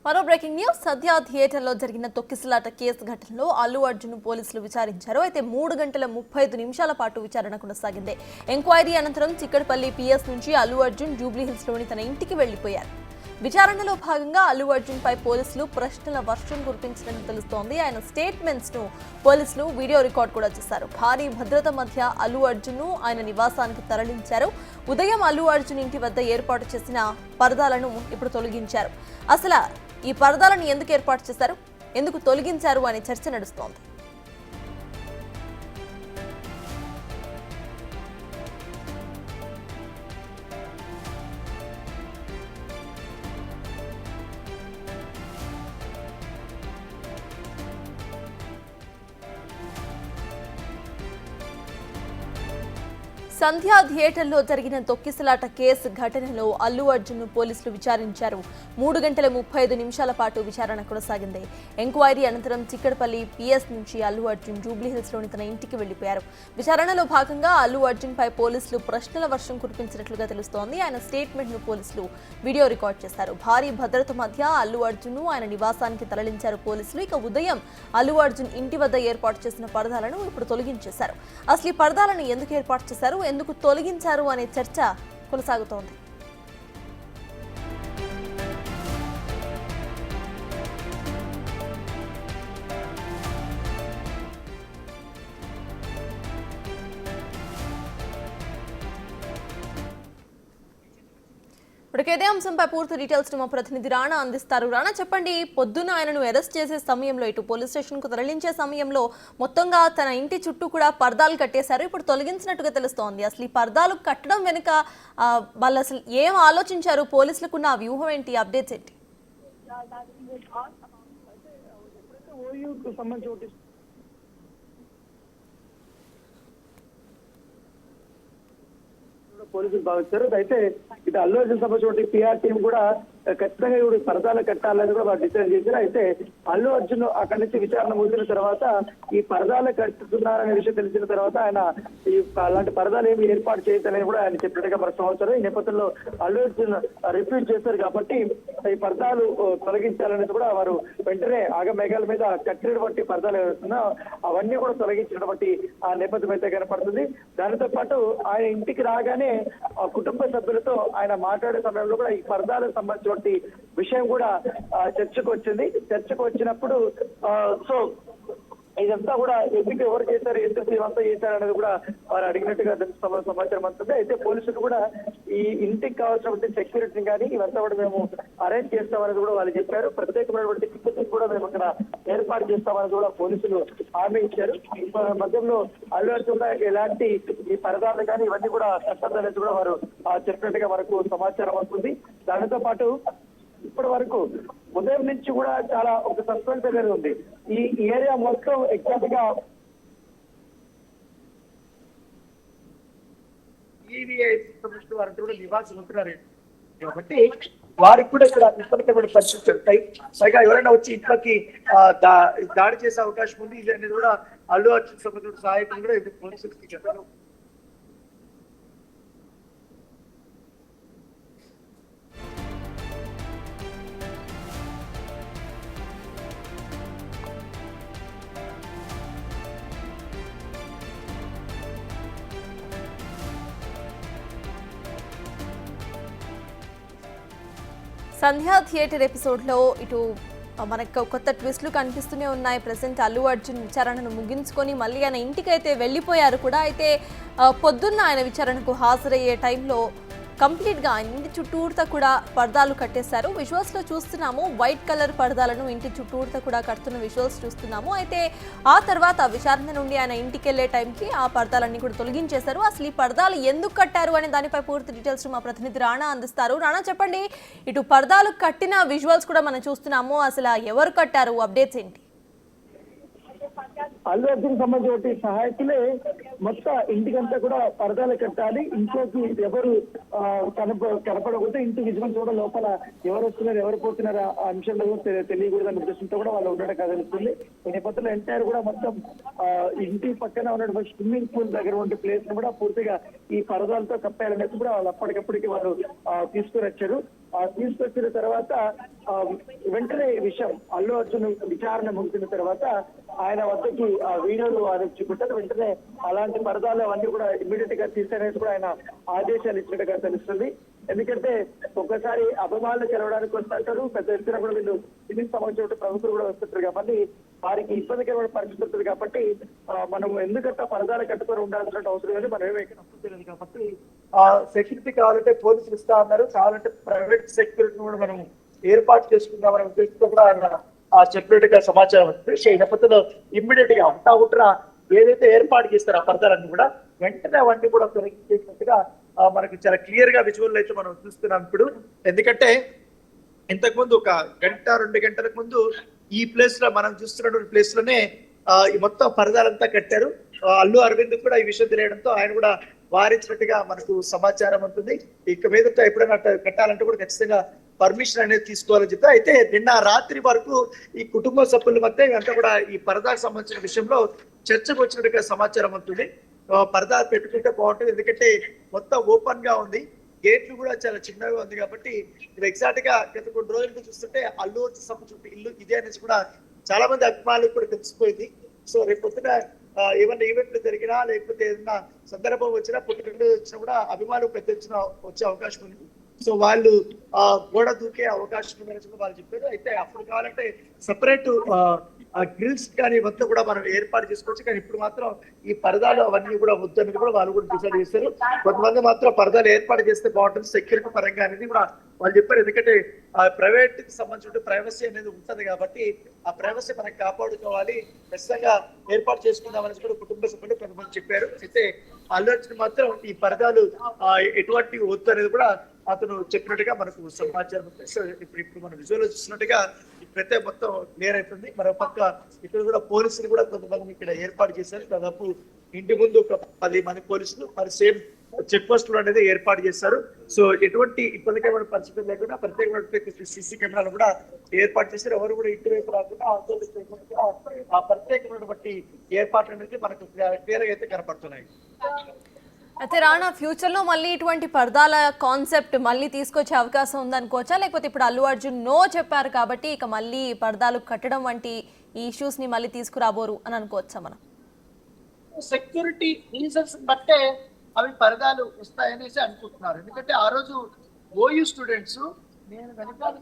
మరో breaking news. సద్య థియేటర్లో జరిగిన తొక్కిసలాట కేసు ఘటనలో అల్లు అర్జున్ పోలీసులు విచారించారు. అయితే 3 గంటల 35 నిమిషాల పాటు విచారణ కొనసాగింది. ఎంక్వైరీ అనంతరం చిక్కడపల్లి పిఎస్ నుంచి అల్లు అర్జున్ జూబ్లీహిల్స్ లోని తన ఇంటికి వెళ్లిపోయారు. విచారణలో భాగంగా అల్లు అర్జున్ పై పోలీసులు ప్రశ్నల వర్షం కురిపించినట్టు తెలుస్తోంది. ఆయన స్టేట్మెంట్స్ ను పోలీసులు వీడియో రికార్డ్ కూడా చేశారు. భారీ భద్రత మధ్య అల్లు అర్జున్ ను ఆయన నివాసానికి తరలించారు. ఉదయం అల్లు అర్జున్ ఇంటి వద్ద ఏర్పాటు చేసిన పరదాలను ఇప్పుడు తొలగించారు. అసలు ఈ పరదాలను ఎందుకు ఏర్పాటు చేశారు, ఎందుకు తొలగించారు అనే చర్చ నడుస్తోంది. సంధ్యా థియేటర్లో జరిగిన తొక్కిసలాట కేసు ఘటనలో అల్లు అర్జున్ పోలీసులు విచారించారు. 3 గంటల 35 నిమిషాల పాటు విచారణ కొనసాగింది. ఎంక్వైరీ అనంతరం చిక్కడపల్లి పిఎస్ నుంచి అల్లు అర్జున్ జూబ్లీహిల్స్ లోని తన ఇంటికి వెళ్లిపోయారు. విచారణలో భాగంగా అల్లు అర్జున్ పై పోలీసులు ప్రశ్నల వర్షం కురిపించినట్లుగా తెలుస్తోంది. ఆయన స్టేట్మెంట్ ను పోలీసులు వీడియో రికార్డ్ చేశారు. భారీ భద్రత మధ్య అల్లు అర్జున్ ను ఆయన నివాసానికి తరలించారు పోలీసులు. ఇక ఉదయం అల్లు అర్జున్ ఇంటి వద్ద ఏర్పాటు చేసిన పరదాలను ఇప్పుడు తొలగించేశారు. అసలు ఈ పరదాలను ఎందుకు ఏర్పాటు చేశారు, ఎందుకు తొలగించారు అనే చర్చ కొనసాగుతోంది. ఇదే అంశంపై పూర్తి డీటెయిల్స్ మా ప్రతినిధి రాణా అందిస్తారు. రాణా, చెప్పండి, పొద్దున్న ఆయనను అరెస్ట్ చేసే సమయంలో, ఇటు పోలీస్ స్టేషన్ కు తరలించే సమయంలో మొత్తంగా తన ఇంటి చుట్టూ కూడా పరదాలు కట్టేశారు. ఇప్పుడు తొలగించినట్టుగా తెలుస్తోంది. అసలు ఈ పరదాలు కట్టడం వెనుక వాళ్ళు అసలు ఏం ఆలోచించారు, పోలీసులకున్న ఆ వ్యూహం ఏంటి, అప్డేట్స్ ఏంటి? పోలీసులు భావిస్తారు. అయితే ఇటు అల్లు అర్జున్ సంబంధించిన పిఆర్ టీం కూడా ఖచ్చితంగా ఇప్పుడు పరదాలు కట్టాలని కూడా వాళ్ళు డిసైడ్ చేశారు. అయితే అల్లు అర్జున్ అక్కడి నుంచి విచారణ ముగిసిన తర్వాత ఈ పరదాలు కట్టుతున్నారనే విషయం తెలిసిన తర్వాత ఆయన ఈ అలాంటి పరదాలు ఏమి ఏర్పాటు చేయలేదని కూడా ఆయన చెప్పినట్టుగా మనకు సంవత్సరం. ఈ నేపథ్యంలో అల్లు అర్జున్ రిపీట్ చేశారు కాబట్టి ఈ పరదాలు తొలగించాలనేది కూడా వారు వెంటనే ఆగమేఘాల మీద కట్టినటువంటి పరదాలు ఏవైతున్నా అవన్నీ కూడా తొలగించినటువంటి ఆ నేపథ్యం అయితే కనపడుతుంది. దానితో పాటు ఆయన ఇంటికి రాగానే కుటుంబ సభ్యులతో ఆయన మాట్లాడే సమయంలో కూడా ఈ పరదాలకు సంబంధించిన విషయం కూడా చర్చకు వచ్చింది. చర్చకు వచ్చినప్పుడు సో ఇదంతా కూడా ఎందుకు ఎవరు చేశారు, ఎందుకు ఇదంతా చేశారు అనేది కూడా వారు అడిగినట్టుగా సమాచారం అందుతుంది. అయితే పోలీసులు కూడా ఈ ఇంటికి కావాల్సినటువంటి సెక్యూరిటీని కానీ ఇవంతా కూడా మేము అరేంజ్ చేస్తామనేది కూడా వాళ్ళు చెప్పారు. ప్రత్యేకమైనటువంటి సిబ్బందిని కూడా మేము ఇక్కడ ఏర్పాటు చేస్తామనేది కూడా పోలీసులు హామీ ఇచ్చారు. ఈ మధ్యంలో అల్లు అర్జున్ ఎలాంటి ఈ పరదాలు కానీ ఇవన్నీ కూడా కట్టద్దనేది కూడా వారు చెప్పినట్టుగా మనకు సమాచారం వస్తుంది. దానితో పాటు ఇప్పటి వరకు ఉదయం నుంచి కూడా చాలా ఒక సస్పెన్స్ అనేది ఉంది. ఈ ఏరియా మొత్తం ఎగ్జాక్ట్ గా వారంతా కూడా నివాసులు ఉంటున్నారు కాబట్టి వారికి కూడా ఇక్కడ ఇప్పటికీ పరిస్థితులు ఉంటాయి. పైగా ఎవరైనా వచ్చి ఇంట్లోకి దాడి చేసే అవకాశం ఉంది. ఇది అనేది కూడా అల్లు అర్జున్ సంబంధించిన సహాయకులు కూడా ఇది పోలీసులకి చెప్పారు. సంధ్యా థియేటర్ ఎపిసోడ్లో ఇటు మనకు కొత్త ట్విస్ట్లు కనిపిస్తూనే ఉన్నాయి. ప్రెసెంట్ అల్లు అర్జున్ విచారణను ముగించుకొని మళ్ళీ ఆయన ఇంటికైతే వెళ్ళిపోయారు కూడా. అయితే పొద్దున్న ఆయన విచారణకు హాజరయ్యే టైంలో కంప్లీట్గా ఇంటి చుట్టూర్తా కూడా పరదాలు కట్టేశారు. విజువల్స్లో చూస్తున్నాము, వైట్ కలర్ పరదాలను ఇంటి చుట్టూర్తా కూడా కడుతున్న విజువల్స్ చూస్తున్నాము. అయితే ఆ తర్వాత విచారణ నుండి ఆయన ఇంటికి వెళ్ళే టైంకి ఆ పరదాలన్నీ కూడా తొలగించేశారు. అసలు ఈ పరదాలు ఎందుకు కట్టారు అనే దానిపై పూర్తి డీటెయిల్స్ మా ప్రతినిధి రాణా అందిస్తారు. రాణా, చెప్పండి, ఇటు పరదాలు కట్టిన విజువల్స్ కూడా మనం చూస్తున్నాము. అసలు ఎవరు కట్టారు, అప్డేట్స్ ఏంటి? అల్లు అర్జున్ సంబంధించిన సహాయకులే మొత్తం ఇంటికంతా కూడా పరదాలు కట్టాలి, ఇంట్లోకి ఎవరు కనపడకూడదు, ఇంటి విజువల్స్ కూడా లోపల ఎవరు వస్తున్నారు ఎవరు పోతున్నారు ఆ అంశంలో తెలియకూడదని ఉద్దేశంతో కూడా వాళ్ళు ఉండడం కదులుతుంది. ఈ నేపథ్యంలో ఎంటైర్ కూడా మొత్తం ఇంటి పక్కన ఉన్నటువంటి స్విమ్మింగ్ పూల్ దగ్గర ఉండే ప్లేస్ ను కూడా పూర్తిగా ఈ పరదాలతో కప్పేయాలనేది కూడా వాళ్ళు అప్పటికప్పటికి వాళ్ళు తీసుకుని వచ్చారు. తీసుకొచ్చిన తర్వాత వెంటనే ఈ విషయం అల్లు అర్జున్ విచారణ ముగిసిన తర్వాత ఆయన వద్దకి ఆ వీడియోలు ఆరోపించుకుంటారు. వెంటనే అలాంటి పరదాలు అవన్నీ కూడా ఇమీడియట్ గా తీసేనేది కూడా ఆయన ఆదేశాలు ఇచ్చినట్టుగా తెలుస్తుంది. ఎందుకంటే ఒక్కసారి అభిమానులు గెలవడానికి వస్తుంటారు, పెద్ద ఎత్తున కూడా వీళ్ళు సినిమా సంబంధించిన ప్రముఖులు కూడా వస్తుంటారు కాబట్టి వారికి ఇబ్బందికరమైన పరిస్థితి ఉంటుంది. కాబట్టి మనం ఎందుకంటే పరదాలు కట్టుకొని ఉండాల్సిన అవసరం లేదు, మనం ఏమీ తెలియదు కాబట్టి సెక్యూరిటీ కావాలంటే పోలీసులు ఇస్తా అన్నారు, కావాలంటే ప్రైవేట్ సెక్యూరిటీ కూడా మనం ఏర్పాటు చేసుకుందామనే ఉద్దేశంతో కూడా ఆయన చెప్పినట్టుగా సమాచారం వస్తుంది. ఈ నేపథ్యంలో ఇమ్మీడియట్ గా అంతా కూడా ఏదైతే ఏర్పాటు చేస్తారో ఆ పరదాలన్నీ కూడా వెంటనే అవన్నీ కూడా తొలగించేసినట్టుగా మనకు చాలా క్లియర్ గా విజువల్ అయితే మనం చూస్తున్నాం ఇప్పుడు. ఎందుకంటే ఇంతకు ముందు ఒక గంట 2 గంటలకు ముందు ఈ ప్లేస్ లో మనం చూస్తున్నటువంటి ప్లేస్ లోనే ఈ మొత్తం పరదాలంతా కట్టారు. అల్లు అరవింద్ కూడా ఈ విషయం తెలియడంతో ఆయన కూడా వారించినట్టుగా మనకు సమాచారం ఉంటుంది. ఇక మీదట ఎప్పుడైనా కట్టాలంటే కూడా ఖచ్చితంగా పర్మిషన్ అనేది తీసుకోవాలని చెప్తే, అయితే నిన్న రాత్రి వరకు ఈ కుటుంబ సభ్యుల మధ్య అంతా కూడా ఈ పరదాకు సంబంధించిన విషయంలో చర్చకు వచ్చినట్టుగా సమాచారం ఉంటుంది. పరదా పెట్టుకుంటే బాగుంటుంది, ఎందుకంటే మొత్తం ఓపెన్ గా ఉంది, గేట్లు కూడా చాలా చిన్నగా ఉంది కాబట్టి ఇది ఎగ్జాక్ట్ గా గత కొన్ని రోజులు చూస్తుంటే అల్లు అర్జున్ సంబంధించిన ఇల్లు ఇదే అనేసి కూడా చాలా మంది అభిమానులకు కూడా తెలిసిపోయింది. సో రేపు పొద్దున ఏమన్నా ఈవెంట్లు జరిగినా లేకపోతే ఏదైనా సందర్భం వచ్చినా పుట్టినరోజు వచ్చినా కూడా అభిమానులు పెద్ద ఎత్తున వచ్చే అవకాశం ఉంది. సో వాళ్ళు గోడ దూకే అవకాశం ఉందని వాళ్ళు చెప్పారు. అయితే అప్పుడు కావాలంటే సెపరేట్ గ్రిల్స్ కానీ ఇవంతా కూడా మనం ఏర్పాటు చేసుకోవచ్చు, కానీ ఇప్పుడు మాత్రం ఈ పరదాలు అవన్నీ కూడా వద్దని కూడా వాళ్ళు కూడా డిసైడ్ చేశారు. కొంతమంది మాత్రం పరదాలు ఏర్పాటు చేస్తే బాగుంటుంది సెక్యూరిటీ పరంగా అనేది కూడా వాళ్ళు చెప్పారు. ఎందుకంటే ప్రైవేట్ కి సంబంధించిన ప్రైవసీ అనేది ఉంటది కాబట్టి ఆ ప్రైవసీ మనకు కాపాడుకోవాలి, ఖచ్చితంగా ఏర్పాటు చేసుకుందామని కూడా కుటుంబ సభ్యులు కొంతమంది చెప్పారు. అయితే అల్లు అర్జున్ మాత్రం ఈ పరదాలు ఎటువంటి వద్దు అనేది కూడా అతను చెప్పినట్టుగా మనకు సమాచారం. ఇప్పుడు మనం విజువల్ చూసినట్టుగా ఇప్పుడైతే మొత్తం క్లియర్ అవుతుంది. మరో పక్క ఇక్కడ కూడా పోలీసులు కూడా కొంతమంది ఇక్కడ ఏర్పాటు చేశారు. దాదాపు ఇంటి ముందు ఒక 10 మంది పోలీసులు మరి సేమ్ చెక్ పోస్టులు అనేది ఏర్పాటు చేశారు. సో ఎటువంటి ఇబ్బందికరమైన పరిస్థితులు లేకుండా ప్రత్యేకమైన సీసీ కెమెరాలు కూడా ఏర్పాటు చేశారు. ఎవరు కూడా ఇంటి వైపు రాకుండా ఆ ప్రత్యేకమైనటువంటి ఏర్పాట్లు అనేది మనకు క్లియర్ గా అయితే కనపడుతున్నాయి. అయితే రానా ఫ్యూచర్ లో మళ్ళీ ఇటువంటి పరదాల కాన్సెప్ట్ మళ్ళీ తీసుకొచ్చే అవకాశం ఉందనుకోవచ్చా, లేకపోతే ఇప్పుడు అల్లు అర్జున్ నో చెప్పారు కాబట్టి ఇక మళ్ళీ పరదాలు కట్టడం వంటి ఈ ఇష్యూస్ ని మళ్ళీ తీసుకురాబోరు అని అనుకోవచ్చా మనం? సెక్యూరిటీ రీజన్స్ బట్టే అవి పరదాలు వస్తాయనేసి అనుకుంటున్నారు. ఎందుకంటే ఆ రోజు ఓయూ స్టూడెంట్స్ నేను వెనకాల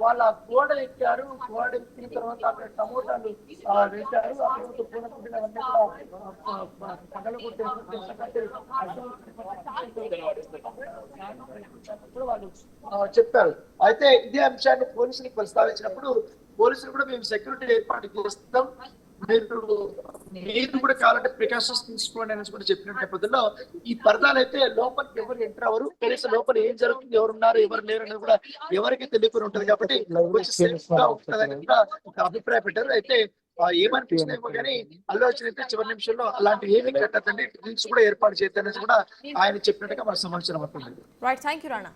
వాళ్ళ గోడ ఎక్కారు, గోడ ఎక్కిన తర్వాత అక్కడ టమోటాలు వేశారు, వాళ్ళు చెప్పారు. అయితే ఇదే అంశాన్ని పోలీసులకు ప్రస్తావించినప్పుడు పోలీసులు కూడా మేము సెక్యూరిటీ ఏర్పాటు చేస్తాం, మీరు కూడా కావాలంటే ప్రికాషన్స్ తీసుకోండి అనేసి కూడా చెప్పిన నేపథ్యంలో ఈ పరదాలు అయితే లోపలికి ఎవరు ఎంటర్ అవ్వరు, కనీసం లోపల ఏం జరుగుతుంది, ఎవరున్నారు ఎవరు లేరు అనేది కూడా ఎవరికి తెలియకుండా ఉంటది కాబట్టి సేఫ్ గా ఉంటుందని కూడా అభిప్రాయపడ్డారు. అయితే ఏమనిపించిందేమో కానీ అల్లు అర్జున్ అయితే చివరి నిమిషంలో అలాంటి ఏమీ కట్టద్దండి, డ్రింక్స్ కూడా ఏర్పాటు చేద్దాం అనేసి కూడా ఆయన చెప్పినట్టుగా మన సమాచారం అవుతుంది. Right, thank you Rana.